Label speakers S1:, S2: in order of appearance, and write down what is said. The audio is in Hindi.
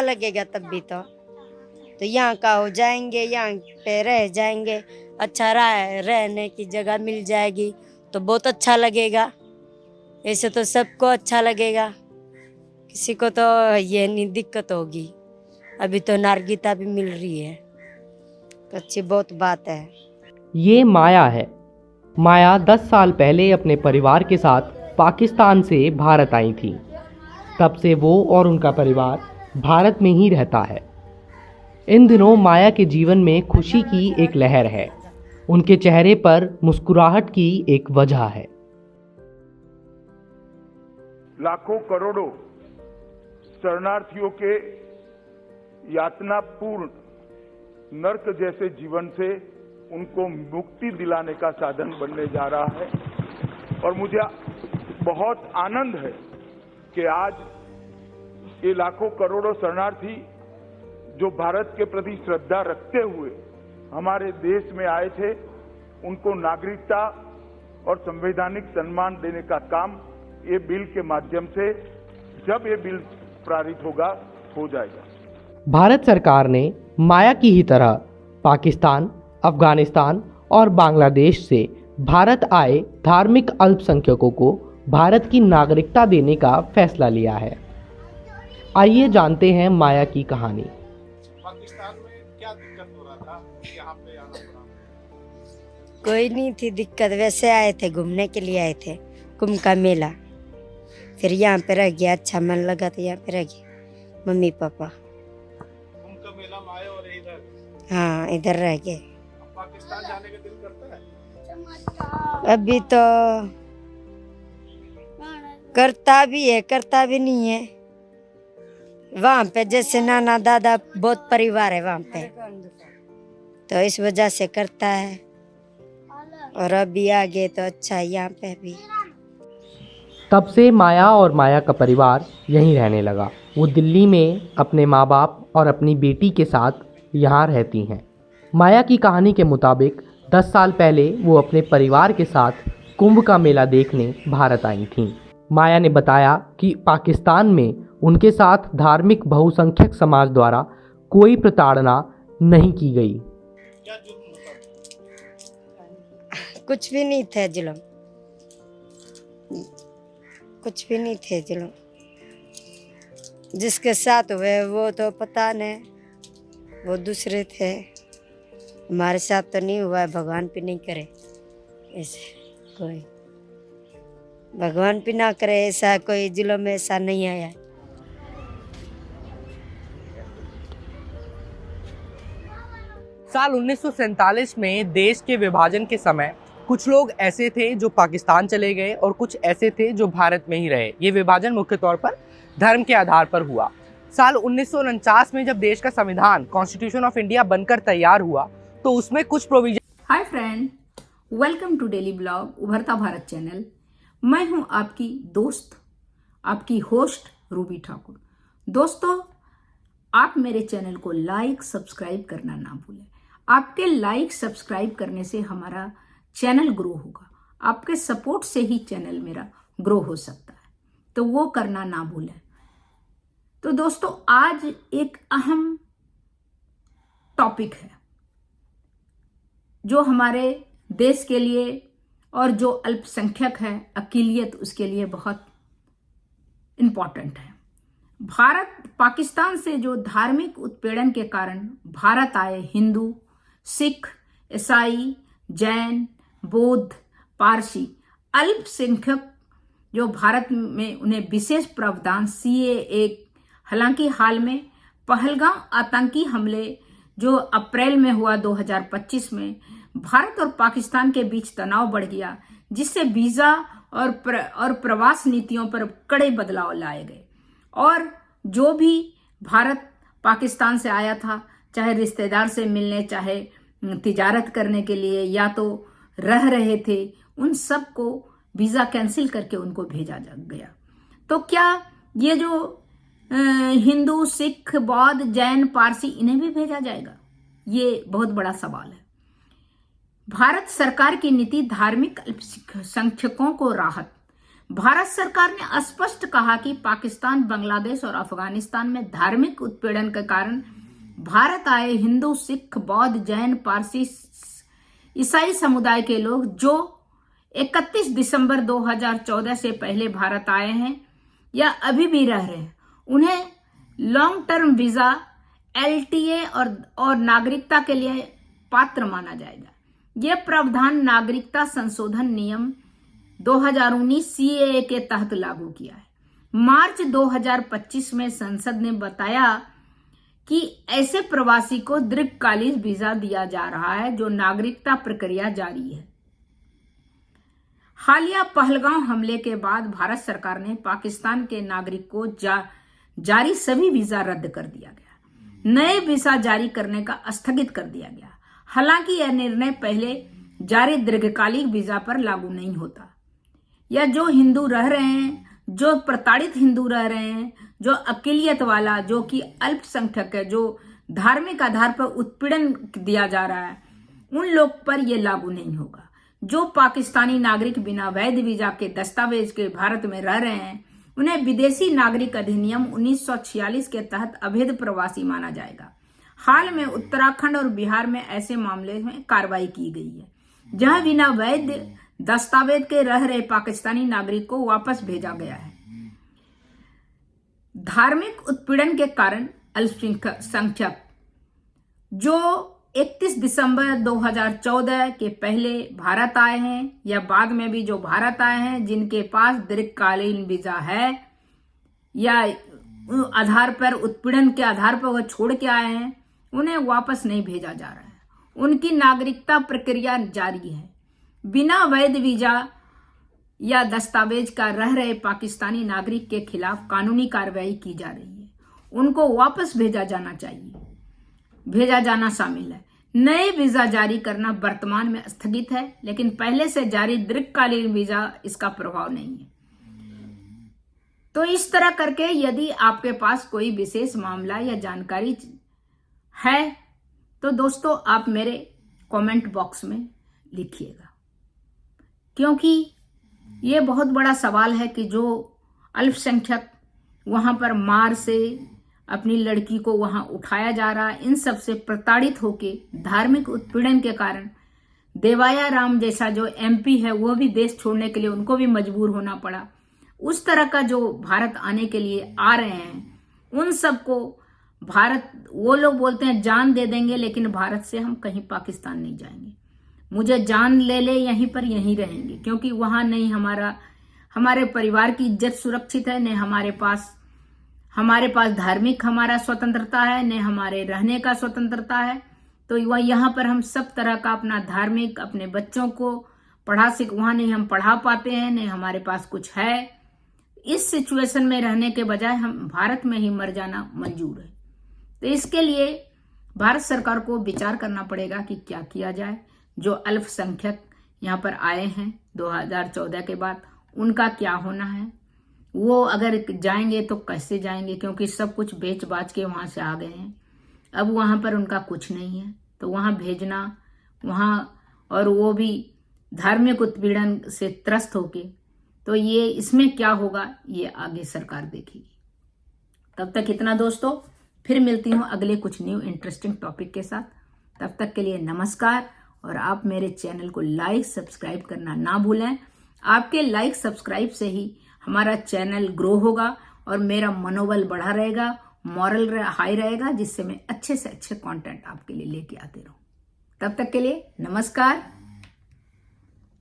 S1: लगेगा तब भी तो यहाँ का हो जाएंगे, यहाँ पे रह जाएंगे, अच्छा रहने की जगह मिल जाएगी तो बहुत अच्छा लगेगा। ऐसे तो सबको अच्छा लगेगा, किसी को तो ये नहीं दिक्कत होगी। अभी तो नागरिकता भी मिल रही है तो अच्छी बहुत बात है।
S2: ये माया है। माया 10 साल पहले अपने परिवार के साथ पाकिस्तान से भारत आई थी। तब से वो और उनका परिवार भारत में ही रहता है। इन दिनों माया के जीवन में खुशी की एक लहर है। उनके चेहरे पर मुस्कुराहट की एक वजह है।
S3: लाखों करोड़ों शरणार्थियों के यातनापूर्ण नर्क जैसे जीवन से उनको मुक्ति दिलाने का साधन बनने जा रहा है। और मुझे बहुत आनंद है कि आज ये लाखों करोड़ों शरणार्थी जो भारत के प्रति श्रद्धा रखते हुए हमारे देश में आए थे, उनको नागरिकता और संवैधानिक सम्मान देने का काम ये बिल के माध्यम से, जब ये बिल पारित होगा, हो जाएगा।
S2: भारत सरकार ने माया की ही तरह पाकिस्तान, अफगानिस्तान और बांग्लादेश से भारत आए धार्मिक अल्पसंख्यकों को भारत की नागरिकता देने का फैसला लिया है। आइए जानते हैं माया की कहानी।
S4: पाकिस्तान में क्या दिक्कत हो रहा था, यहाँ पे आना पड़ा?
S1: कोई नहीं थी दिक्कत, वैसे आए थे, घूमने के लिए आए थे, कुंभ का मेला। फिर यहाँ पे रह गया, अच्छा मन लगा तो यहाँ पे रह गया, मम्मी पापा।
S4: कुंभ का मेला में आए और इधर?
S1: हाँ, इधर रह गए।
S4: अब पाकिस्तान जाने का दिल करता है?
S1: अभी तो करता भी है, करता भी नहीं है। वहाँ पे जैसे नाना दादा बहुत परिवार है वहाँ पे, तो इस वजह से करता है। और अभी आगे तो अच्छा है यहाँ पे भी।
S2: तब से माया और माया का परिवार यहीं रहने लगा। वो दिल्ली में अपने माँ बाप और अपनी बेटी के साथ यहाँ रहती हैं। माया की कहानी के मुताबिक 10 साल पहले वो अपने परिवार के साथ कुंभ का मेला देखने भारत आई थीं। माया ने बताया कि पाकिस्तान में उनके साथ धार्मिक बहुसंख्यक समाज द्वारा कोई प्रताड़ना नहीं की गई।
S4: क्या जुर्म होता?
S1: कुछ भी नहीं थे जुल्म, कुछ भी नहीं थे जुल्म। जिसके साथ हुए वो तो पता नहीं, वो दूसरे थे। हमारे साथ तो नहीं हुआ है, भगवान भी नहीं करे ऐसे कोई, भगवान भी ना करे ऐसा कोई जुल्म, ऐसा नहीं आया है।
S2: साल 1947 में देश के विभाजन के समय कुछ लोग ऐसे थे जो पाकिस्तान चले गए और कुछ ऐसे थे जो भारत में ही रहे। ये विभाजन मुख्य तौर पर धर्म के आधार पर हुआ। साल 1949 में जब देश का संविधान कॉन्स्टिट्यूशन ऑफ इंडिया बनकर तैयार हुआ तो उसमें कुछ provision.
S5: Hi friend, welcome to daily blog Ubharta Bharat channel. मैं हूं आपकी दोस्त, आपकी होस्ट रूबी ठाकुर। दोस्तों, आप मेरे चैनल को लाइक सब्सक्राइब करना ना भूलें। आपके लाइक सब्सक्राइब करने से हमारा चैनल ग्रो होगा। आपके सपोर्ट से ही चैनल मेरा ग्रो हो सकता है, तो वो करना ना भूलें। तो दोस्तों, आज एक अहम टॉपिक है जो हमारे देश के लिए और जो अल्पसंख्यक है, अक़लियत, उसके लिए बहुत इम्पॉर्टेंट है। भारत पाकिस्तान से जो धार्मिक उत्पीड़न के कारण भारत आए हिंदू, सिख, ईसाई, जैन, बौद्ध, पारसी अल्पसंख्यक जो भारत में उन्हें विशेष प्रावधान CAA, हालांकि हाल में पहलगाम आतंकी हमले जो अप्रैल में हुआ 2025 में भारत और पाकिस्तान के बीच तनाव बढ़ गया, जिससे वीजा और प्रवास नीतियों पर कड़े बदलाव लाए गए। और जो भी भारत पाकिस्तान से आया था, चाहे रिश्तेदार से मिलने, चाहे तिजारत करने के लिए, या तो रह रहे थे, उन सब को वीजा कैंसिल करके उनको भेजा गया। तो क्या ये जो हिंदू, सिख, बौद्ध, जैन, पारसी, इन्हें भी भेजा जाएगा? ये बहुत बड़ा सवाल है। भारत सरकार की नीति धार्मिक अल्पसंख्यकों को राहत, भारत सरकार ने स्पष्ट कहा कि पाकिस्तान, बांग्लादेश और अफगानिस्तान में धार्मिक उत्पीड़न के कारण भारत आए हिंदू, सिख, बौद्ध, जैन, पारसी, ईसाई समुदाय के लोग जो 31 दिसंबर 2014 से पहले भारत आए हैं या अभी भी रह रहे हैं, उन्हें लॉन्ग टर्म वीजा, LTA और नागरिकता के लिए पात्र माना जाएगा। यह प्रावधान नागरिकता संशोधन नियम 2019 CAA के तहत लागू किया है। मार्च 2025 में संसद ने बताया कि ऐसे प्रवासी को दीर्घकालीन वीजा दिया जा रहा है जो नागरिकता प्रक्रिया जारी है। हालिया पहलगांव हमले के बाद भारत सरकार ने पाकिस्तान के नागरिक को जारी सभी वीजा रद्द कर दिया गया। नए वीजा जारी करने का स्थगित कर दिया गया। हालांकि यह निर्णय पहले जारी दीर्घकालिक वीजा पर लागू नहीं होता। या जो हिंदू रह रहे हैं, जो प्रताड़ित हिंदू रह रहे हैं, जो अकिलियत वाला, जो कि अल्पसंख्यक है, जो धार्मिक आधार पर उत्पीड़न दिया जा रहा है, उन लोग पर यह लागू नहीं होगा। जो पाकिस्तानी नागरिक बिना वैध वीजा के दस्तावेज के भारत में रह रहे हैं, उन्हें विदेशी नागरिक अधिनियम 1946 के तहत अवैध प्रवासी माना जाएगा। हाल में उत्तराखंड और बिहार में ऐसे मामले में कार्रवाई की गई है, जहां बिना वैध दस्तावेज के रह रहे पाकिस्तानी नागरिक को वापस भेजा गया है। धार्मिक उत्पीड़न के कारण अल्पसंख्यक जो 31 दिसंबर 2014 के पहले भारत आए हैं या बाद में भी जो भारत आए हैं, जिनके पास दीर्घकालीन वीजा है या आधार पर उत्पीड़न के आधार पर वह छोड़ के आए हैं, उन्हें वापस नहीं भेजा जा रहा है। उनकी नागरिकता प्रक्रिया जारी है। बिना वैध वीजा या दस्तावेज का रह रहे पाकिस्तानी नागरिक के खिलाफ कानूनी कार्रवाई की जा रही है। उनको वापस भेजा जाना चाहिए, भेजा जाना शामिल है। नए वीजा जारी करना वर्तमान में स्थगित है, लेकिन पहले से जारी दीर्घकालीन वीजा इसका प्रभाव नहीं है। तो इस तरह करके यदि आपके पास कोई विशेष मामला या जानकारी है तो दोस्तों आप मेरे कमेंट बॉक्स में लिखिएगा, क्योंकि ये बहुत बड़ा सवाल है कि जो अल्पसंख्यक वहां पर मार से अपनी लड़की को वहां उठाया जा रहा है, इन सब से प्रताड़ित होके धार्मिक उत्पीड़न के कारण देवाया राम जैसा जो MP है वो भी देश छोड़ने के लिए उनको भी मजबूर होना पड़ा। उस तरह का जो भारत आने के लिए आ रहे हैं, उन सबको भारत, वो लोग बोलते हैं जान दे देंगे, लेकिन भारत से हम कहीं पाकिस्तान नहीं जाएंगे। मुझे जान ले ले यहीं पर यहीं रहेंगे, क्योंकि वहां नहीं हमारे परिवार की इज्जत सुरक्षित है, न हमारे पास धार्मिक हमारा स्वतंत्रता है, न हमारे रहने का स्वतंत्रता है। तो वह यहाँ पर हम सब तरह का अपना धार्मिक, अपने बच्चों को वहां नहीं हम पढ़ा पाते हैं, न हमारे पास कुछ है। इस सिचुएशन में रहने के बजाय हम भारत में ही मर जाना मंजूर है। तो इसके लिए भारत सरकार को विचार करना पड़ेगा कि क्या किया जाए। जो अल्पसंख्यक यहाँ पर आए हैं 2014 के बाद, उनका क्या होना है, वो अगर जाएंगे तो कैसे जाएंगे, क्योंकि सब कुछ बेच बाच के वहां से आ गए हैं। अब वहां पर उनका कुछ नहीं है, तो वहां भेजना, वहां और वो भी धार्मिक उत्पीड़न से त्रस्त होके, तो ये इसमें क्या होगा ये आगे सरकार देखेगी। तब तक इतना दोस्तों, फिर मिलती हूँ अगले कुछ न्यू इंटरेस्टिंग टॉपिक के साथ। तब तक के लिए नमस्कार, और आप मेरे चैनल को लाइक सब्सक्राइब करना ना भूलें। आपके लाइक सब्सक्राइब से ही हमारा चैनल ग्रो होगा और मेरा मनोबल बढ़ा रहेगा, मॉरल हाई रहेगा, जिससे मैं अच्छे से अच्छे कंटेंट आपके लिए लेके आते रहूं। तब तक के लिए नमस्कार।